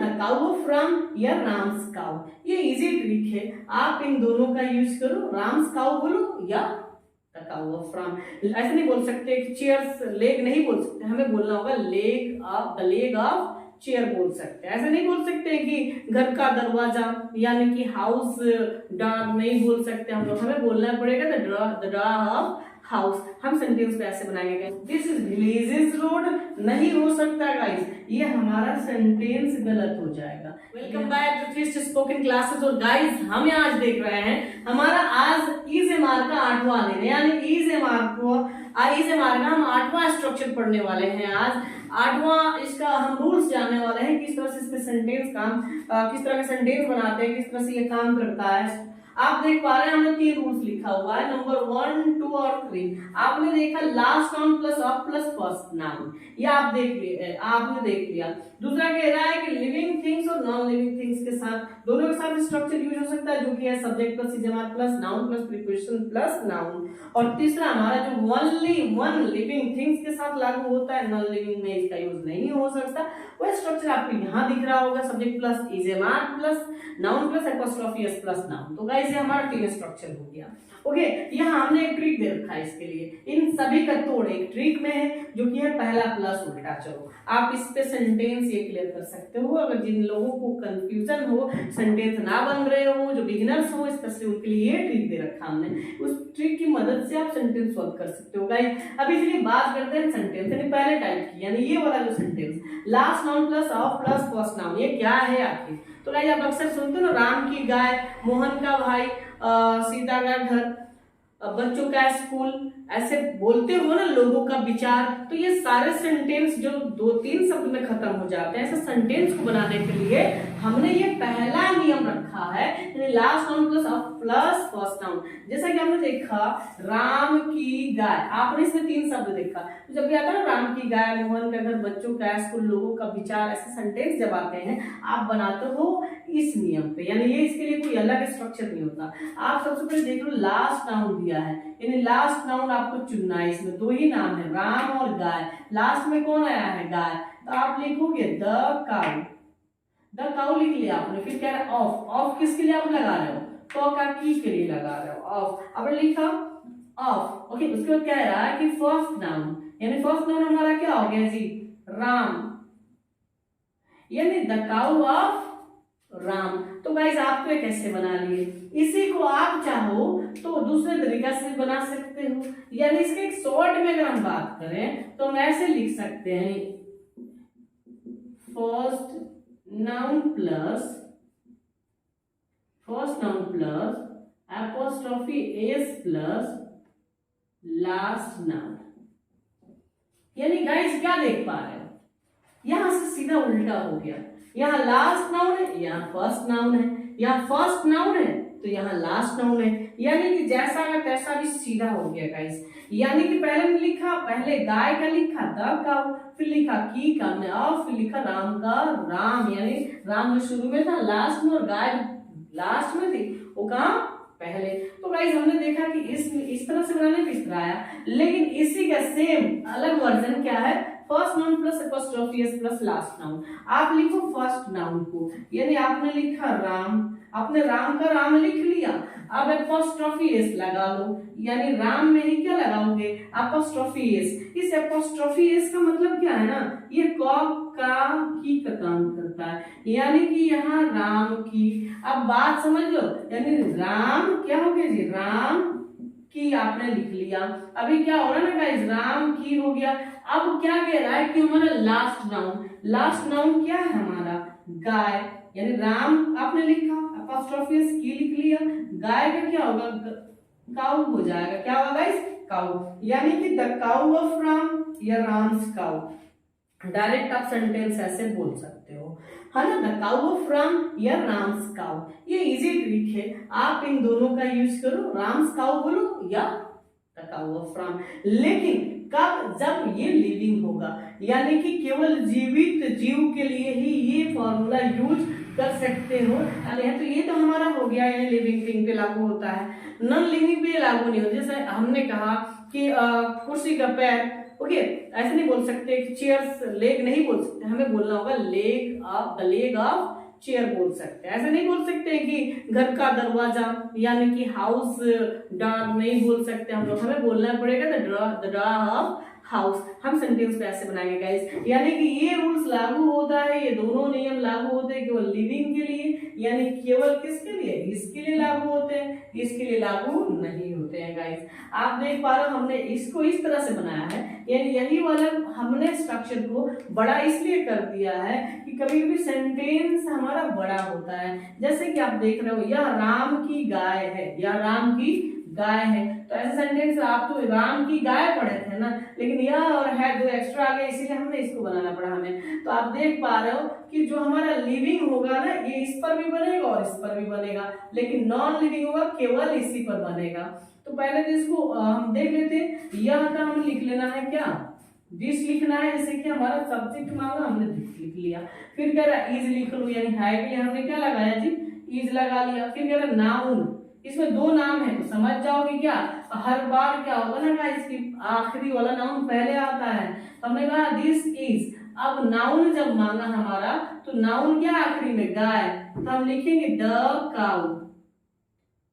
The cow of Ram या Ram's cow. ये easy trick है, आप इन दोनों का यूज करो, राम्स काउ बोलो या द काउ ऑफ राम। ऐसे नहीं बोल सकते कि चेयर्स लेग नहीं बोल सकते, हमें बोलना होगा leg of, the leg of chair बोल सकते हैं। ऐसे नहीं बोल सकते कि घर का दरवाजा यानी कि हाउस डोर नहीं बोल सकते हम लोग, हमें बोलना पड़ेगा द डोर ऑफ हाउस। हम सेंटेंस पे ऐसे बनाएंगे, दिस इज विलेजेस रोड नहीं हो सकता गाइस, ये हमारा सेंटेंस गलत हो जाएगा। Welcome back to twist spoken classes. और गाइस हम आज देख रहे हैं हमारा आज इज़ेमार का 8वां दिन, यानी इज़ेमार का हम 8वां स्ट्रक्चर पढ़ने वाले हैं। आज 8वां इसका हम रूल्स जानने वाले हैं, किस तरह से इसमें सेंटेंस काम किस तरह के सेंटेंस बनाते हैं, किस तरह से ये काम करता है। आप देख पा रहे हैं हमने 3 रूल्स लिखा हुआ है, नंबर 1, 2 और 3। आपने देखा last noun plus of plus first noun, ये आपने देख लिया। दूसरा कह रहा है कि लिविंग थिंग्स और नॉन लिविंग थिंग्स के साथ दोनों के साथ स्ट्रक्चर यूज हो सकता है, जो कि है subject plus is am are plus noun plus preposition plus noun. और तीसरा हमारा जो ओनली वन लिविंग थिंग्स के साथ लागू होता है, नॉन लिविंग में इसका यूज नहीं हो सकता। वो स्ट्रक्चर आपको यहाँ दिख रहा होगा, subject plus is am are plus noun plus apostrophe S plus noun. तो गाइस ये हमारा 3 स्ट्रक्चर हो गया। ओके, यहाँ हमने एक ट्रिक दे रखा है इसके लिए, इन सभी का तोड़ एक ट्रिक में है, जो कि है पहला प्लस उल्टा चलो। आप इस पे सेंटेंस ये क्लियर कर सकते हो। अगर जिन लोगों को कंफ्यूजन हो, सेंटेंस ना बन रहे हो, जो बिगिनर्स हो, स्पेशली उनके लिए ये ट्रिक दे रखा हमने, उस ट्रिक की मदद से आप सेंटेंस सॉल्व कर सकते हो गाइस। अब इसलिए बात करते हैं सेंटेंस, यानी पहले टाइप की, यानी ये वाला जो sentence last noun plus of plus first noun, ये क्या है आखिर। तो गाइस आप अक्सर सुनते हो ना, राम की गाय, मोहन का भाई, सीता का घर, बच्चों का स्कूल, ऐसे बोलते हो ना लोगों का विचार। तो ये सारे सेंटेंस जो 2-3 शब्द में खत्म हो जाते हैं, ऐसे सेंटेंस को बनाने के लिए हमने ये पहला नियम रखा है, यानी last noun plus of plus first noun. जैसा कि हमने देखा राम की गाय, आपने इसमें 3 शब्द देखा, तो जब भी आता है ना राम की गाय, मोहन का घर, बच्चों का स्कूल, लोगों का विचार, ऐसे सेंटेंस जब आते हैं आप बनाते हो इस नियम पे, यानी ये इसके लिए कोई अलग स्ट्रक्चर नहीं होता। आप सबसे पहले देख लो लास्ट नाउन दिया है, यानी लास्ट नाउन आपको चुनना है। इसमें 2 ही नाम है, राम और गाय, लास्ट में कौन आया है गाय, तो आप लिखोगे द काउ। द काउ लिख लिया आपने, फिर क्या है ऑफ। ऑफ किसके लिए आप लगा रहे हो, तो का की के लिए लगा रहे हो ऑफ, अब लिखा ऑफ। ओके, उसके बाद क्या रहा है कि फर्स्ट नाउन, यानी फर्स्ट नाउन हमारा क्या हो गया जी, राम, यानी द काउ ऑफ राम। तो गाइस आपको कैसे बना लिए, इसी को आप चाहो तो दूसरे तरीका से बना सकते हो, यानी इसके एक शॉर्ट में अगर हम बात करें तो हम ऐसे लिख सकते हैं, first noun plus apostrophe S plus last noun. यानी गाइस क्या देख पा रहे हो, यहां से सीधा उल्टा हो गया, यहाँ लास्ट नाउन है, यहाँ फर्स्ट नाउन है, यहाँ फर्स्ट नाउन है तो यहाँ लास्ट नाउन है, यानी कि जैसा का तैसा भी सीधा हो गया गाइस। यानी कि पहले लिखा, पहले गाय का लिखा द काउ, फिर लिखा की का हमने और फिर लिखा राम का राम, यानी राम जो शुरू में था लास्ट में और गाय लास्ट में थी, वो कहाँ पहले। तो गाइस हमने देखा कि इस तरह से बनाने पे इस तरह आया, लेकिन इसी का सेम अलग वर्जन क्या है, first noun plus apostrophe S plus last noun. आप लिखो फर्स्ट नाउन को, यानी आपने लिखा राम, आपने राम का राम लिख लिया, अब एपोस्ट्रोफी एस लगा लो, यानी राम में ही क्या लगाओगे एपोस्ट्रोफी एस। इस एपोस्ट्रोफी एस का मतलब क्या है ना, ये का की का काम करता है, यानी कि यहाँ राम की। अब बात समझ लो, यानी राम क्या हो गया जी, राम की आपने लिख लिया, अभी क्या हो रहा है ना गाइस, राम की हो गया। अब क्या कह रहा है कि हमारा लास्ट नाउन क्या है हमारा, गाय, यानी राम आपने लिखा एपोस्ट्रोफी एस की लिख लिया, गाय का क्या होगा, काउ हो जाएगा, क्या होगा गाइस, काउ, यानी कि द काउ ऑफ राम या राम्स काउ। डायरेक्ट आप सेंटेंस ऐसे बोल सकते हो, है ना, द काउ ऑफ राम या राम्स काउ। ये इजी ट्रिक है, आप इन दोनों का यूज करो, राम्स काउ बोलो या द काउ ऑफ राम। लेकिन कब, जब ये लिविंग होगा, यानी कि केवल जीवित जीव के लिए ही ये फॉर्मूला यूज कर सकते हो। तो ये तो हमारा हो गया, यानी लिविंग थिंग पे लागू होता है, नॉन लिविंग पे लागू नहीं होता। जैसे हमने कहा कि कुर्सी का पैर ओके, ऐसे नहीं बोल सकते कि चेयर्स लेग नहीं बोल सकते, हमें बोलना होगा leg of, the leg of chair बोल सकते हैं। ऐसे नहीं बोल सकते कि घर का दरवाजा यानी कि हाउस डोर नहीं बोल सकते हम लोग, हमें बोलना पड़ेगा द डोर ऑफ हाउस। हम सेंटेंस को ऐसे बनाएंगे गाइस, यानी कि ये रूल्स लागू होता है, ये दोनों नियम लागू होते हैं केवल लिविंग के लिए, यानी केवल किसके लिए, इसके लिए लागू होते हैं, इसके लिए लागू नहीं होते हैं गाइस। आप देख पा रहे हो हमने इसको इस तरह से बनाया है, यानी यही वाला हमने स्ट्रक्चर को बड़ा इसलिए कर दिया है कि कभी कभी सेंटेंस हमारा बड़ा होता है। जैसे कि आप देख रहे हो यह राम की गाय है, यह राम की गाय है, तो ऐसे सेंटेंस आप तो राम की गाय पढ़े थे ना, लेकिन यह और है दो एक्स्ट्रा आ गया, इसीलिए हमने इसको बनाना पड़ा हमें। तो आप देख पा रहे हो कि जो हमारा लिविंग होगा ना ये इस पर भी बनेगा और इस पर भी बनेगा, लेकिन नॉन लिविंग होगा केवल इसी पर बनेगा। तो पहले तो इसको हम देख लेते हैं, यह का हमें लिख लेना है क्या, दिस लिखना है, जैसे कि हमारा सब्जेक्ट मांगा हमने दिस लिख लिया। फिर कह रहा इज लिख लो, यानी है के लिए हमने क्या लगाया जी, इज लगा लिया। फिर कह रहा नाउन, इसमें दो नाम है तो समझ जाओगे क्या, हर बार क्या होगा ना गाइस कि आखिरी वाला नाउन पहले आता है, तो हमने कहा दिस इज। अब नाउन जब मांगा हमारा तो नाउन क्या आखिरी में, गाय, तो हम लिखेंगे द काउ,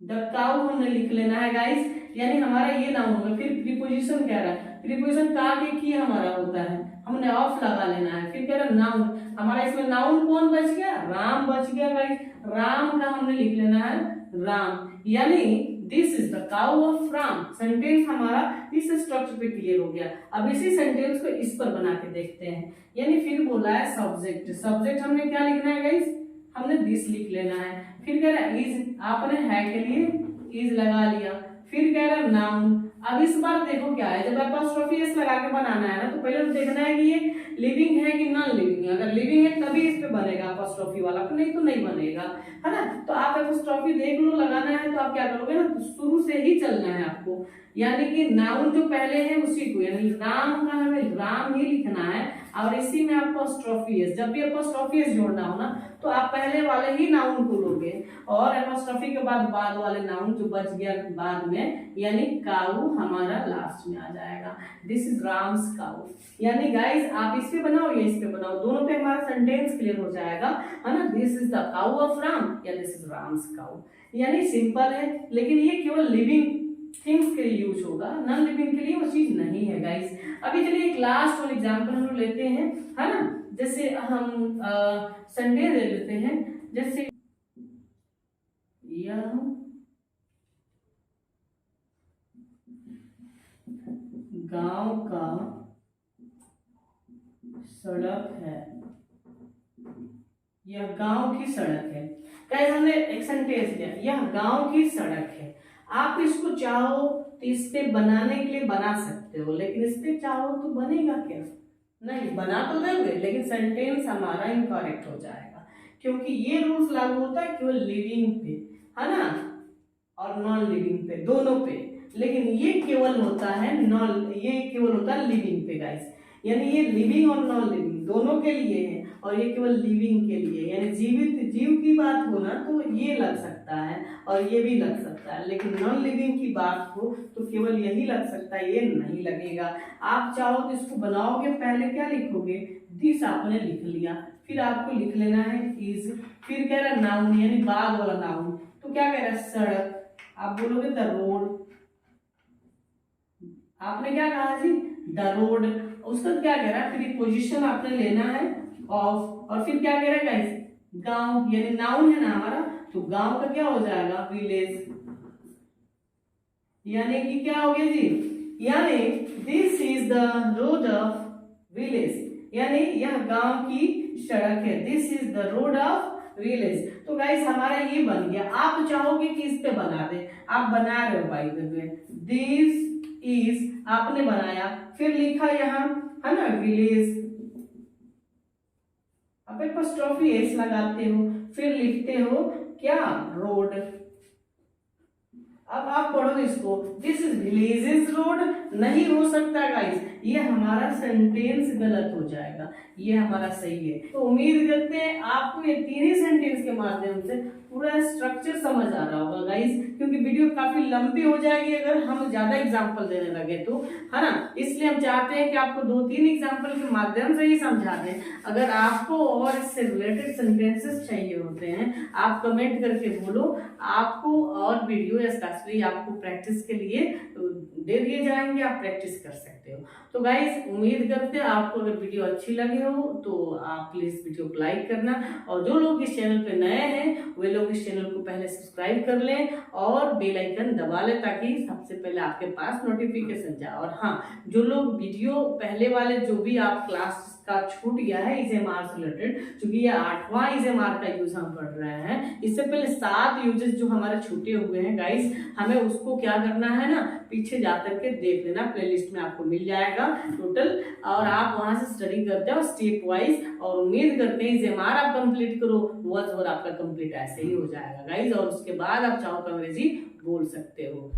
द काउ हमने लिख लेना है गाइस, यानी हमारा ये नाउन होगा। फिर प्रीपोजिशन कह रहा है, प्रीपोजिशन का के की हमारा होता है, हमने ऑफ लगा लेना है। फिर कह रहा नाउन, हमारा इसमें नाउन कौन बच गया, राम बच गया गाइस, राम का हमने लिख लेना है राम, यानी this is the cow of Ram. Sentence हमारा इस स्ट्रक्चर पे क्लियर हो गया। अब इसी सेंटेंस को इस पर बना के देखते हैं, यानी फिर बोला है सब्जेक्ट, सब्जेक्ट हमने क्या लिखना है गाइस, हमने दिस लिख लेना है। फिर कह रहा है इज, आपने है के लिए इज लगा लिया। फिर कह रहा है नाउन, अब इस बार देखो क्या है, जब एपोस्ट्रोफी एस लगा के बनाना है ना तो पहले तो देखना है कि ये लिविंग है कि नॉन लिविंग है, अगर लिविंग है तभी इस पे बनेगा एपोस्ट्रोफी वाला, तो नहीं तो नहीं बनेगा, है ना। तो आप एपोस्ट्रोफी देख लो, लगाना है तो आप क्या करोगे ना, तो शुरू से ही चलना है आपको, यानी कि नाउन जो पहले है उसी को, यानी राम का हमें राम ही लिखना है, और इसी में आपको एपोस्ट्रोफी एस, जब भी एपोस्ट्रोफी एस जोड़ना हो ना तो आप पहले वाले ही नाउन को लोगे, और एपोस्ट्रोफी के बाद वाले नाउन जो बच गया बाद में, यानी काऊ हमारा लास्ट में आ जाएगा। दिस इज राम्स काऊ, यानी गाइस आप इस पे बनाओ या इस पे बनाओ, दोनों पे हमारा सेंटेंस क्लियर हो जाएगा, है ना। This is the cow of Ram या दिस इज राम्स काऊ, यानी सिंपल है, लेकिन ये केवल लिविंग थिंग्स के लिए यूज होगा, नॉन लिविंग के लिए वो चीज नहीं है गाइस। अभी चलिए एक लास्ट वाला एग्जांपल हम लोग लेते हैं, है ना। जैसे हम संडे ले लेते हैं, जैसे यह गांव का सड़क है, यह गांव की सड़क है। गाइस हमने एक सेंटेंस लिया, यह गांव की सड़क है। आप इसको चाहो तो इस पे बनाने के लिए बना सकते हो, लेकिन इस पे चाहो तो बनेगा क्या, नहीं बना तो दोगे, लेकिन सेंटेंस हमारा इनकरेक्ट हो जाएगा, क्योंकि ये रूल्स लागू होता है केवल लिविंग पे, है ना, और नॉन लिविंग पे, दोनों पे, लेकिन ये केवल होता है ये केवल होता है लिविंग पे गाइस, यानी ये लिविंग और नॉन लिविंग दोनों के लिए है, और ये केवल लिविंग के लिए, यानी जीवित जीव की बात हो ना तो ये लग सकता है और ये भी लग सकता है, लेकिन नॉन लिविंग की बात हो तो केवल यही लग सकता है, ये नहीं लगेगा। आप चाहो तो इसको बनाओगे, पहले क्या लिखोगे, दिस आपने लिख लिया, फिर आपको लिख लेना है इज, फिर कह रहा है नाउन यानी बाद वाला नाउन, तो क्या कह रहा है सड़क, आप बोलोगे द रोड, आपने क्या कहा जी द रोड, उसका क्या कह रहा है प्रीपोजिशन आपने लेना है ऑफ, और फिर क्या कह रहा है गाइस गांव, यानी नाउन है ना हमारा, तो गांव का क्या हो जाएगा विलेज, यानी कि क्या हो गया जी, यानी this is the road of village, यानी यह गांव की सड़क है, this is the road of village. तो गाइस हमारा ये बन गया, आप चाहोगे कि इस पे बना दे, आप बना रहे हो by the way, this is आपने बनाया, फिर लिखा यहाँ है ना विलेज, अब एपोस्ट्रोफी एस लगाते हो, फिर लिखते हो क्या रोड। अब आप पढ़ो इसको, दिस इज विलेजेस रोड नहीं हो सकता गाइस, ये हमारा सेंटेंस गलत हो जाएगा, ये हमारा सही है। तो उम्मीद करते हैं आपको ये तीन ही सेंटेंस के माध्यम से पूरा स्ट्रक्चर समझ आ रहा होगा गाइस, क्योंकि वीडियो काफी लंबी हो जाएगी अगर हम ज्यादा एग्जांपल देने लगे तो, है ना। इसलिए हम चाहते हैं कि आपको 2-3 एग्जांपल के माध्यम से ही समझा दें। अगर आपको और इससे रिलेटेड सेंटेंसेस चाहिए होते हैं, आप कमेंट करके बोलो, आपको और वीडियो स्पेशली आपको प्रैक्टिस के लिए दे दिए जाएंगे, आप प्रैक्टिस कर सकते हो। तो गाइस उम्मीद करते हैं आपको अगर वीडियो अच्छी लगी हो तो आप प्लीज वीडियो को लाइक करना, और जो लोग इस चैनल पे नए हैं वे लोग इस चैनल को पहले सब्सक्राइब कर लें और बेल आइकन दबा लें ताकि सबसे पहले आपके पास नोटिफिकेशन जाए। और हाँ, जो लोग वीडियो पहले वाले जो भी आप क्लास का छूट गया है इजेएमआर से रिलेटेड, क्योंकि ये 8वां इजेएमआर का यूज हम पढ़ रहे हैं, इससे पहले 7 यूजेस जो हमारे छूटे हुए हैं गाइस, हमें उसको क्या करना है ना, पीछे जाकर के देख लेना, प्लेलिस्ट में आपको मिल जाएगा टोटल, और आप वहां से स्टडी करते हो स्टेप वाइज। और उम्मीद करते हैं इजेएमआर आप कंप्लीट करो, वर्ड्स और आपका कंप्लीट ऐसे ही हो जाएगा गाइस, और उसके बाद आप चाहो तो अंग्रेजी बोल सकते हो।